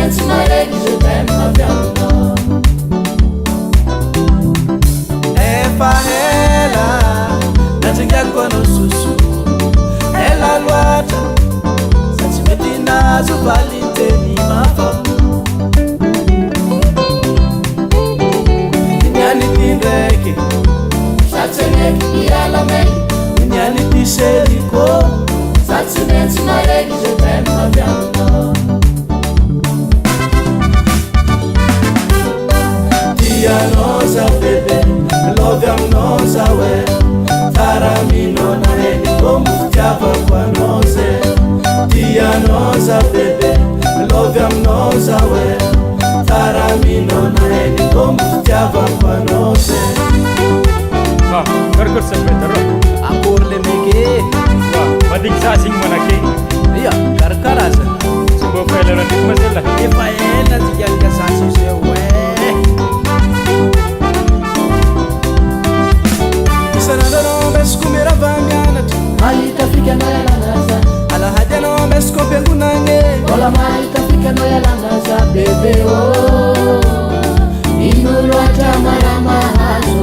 maintsy mareky je t'aime avy aminao efa ela natsingiako anao soso ela loatra sa tsy mety nazo valinteny mafao nianity ndraiky sa tsy meky hialamay nianity seriko sa tsy maintsy mareky je t'aime avy aminao tianao za bebe lovy aminao za hoe taraminao na heniko mfitiavako anao ze tianao za bebe lovy aminao za hoe taraminao na heniko mfitiavako anao ze Karakôry sapetaro akory le meke madiky za signy manake ia karakarazana tsy mba faelana ndraiky mazela efa ela tikianka zasy zay hoe isan'andro mesiko mirava mianatra mahita fikanao ialanaza alahady anao mesiko ampiangonagny mbola mahita fikanao ialanaza bebe o ino loatra maramahazo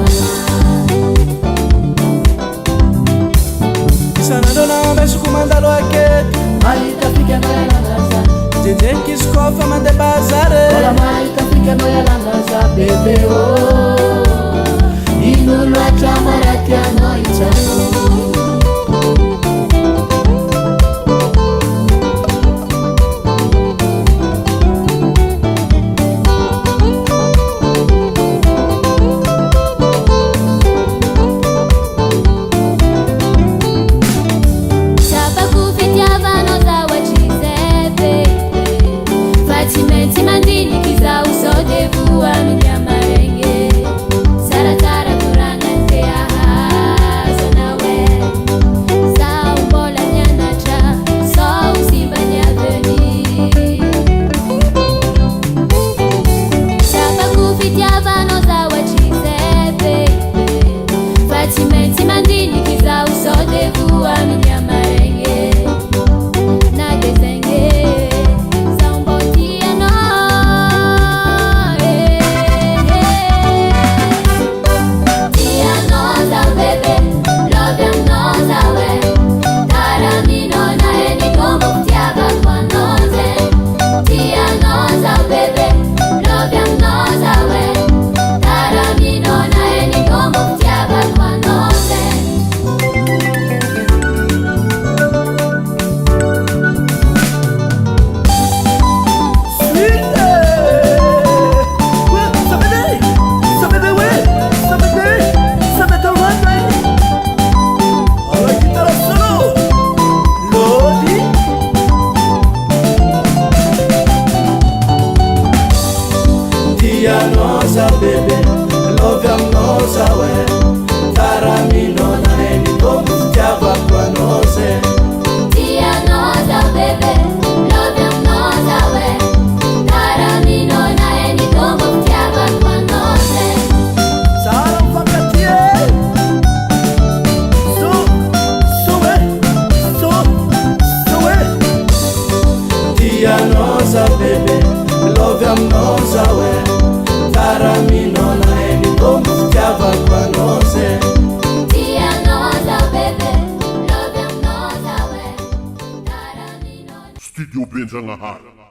isan'andro anao mesiko mandalo akety mahita fikanao ialanaza jenjeky izy kofa mandeha bazary mbola mahita fikanao ialanaza bebe o ino loatra maratianao itsano bebe lovy aminao za hoe taraminao na heniko mfitiavako anao ze tianao za bebe lovy aminao za hoe taraminao na heniko mfitiavako anao ze tsara mifakatie soe tianao za bebe lovy aminao za hoe taraminao na heniko mfitiavako anao ze tianao za bebe lovy aminao za hoe taraminao Studio Benjagnahary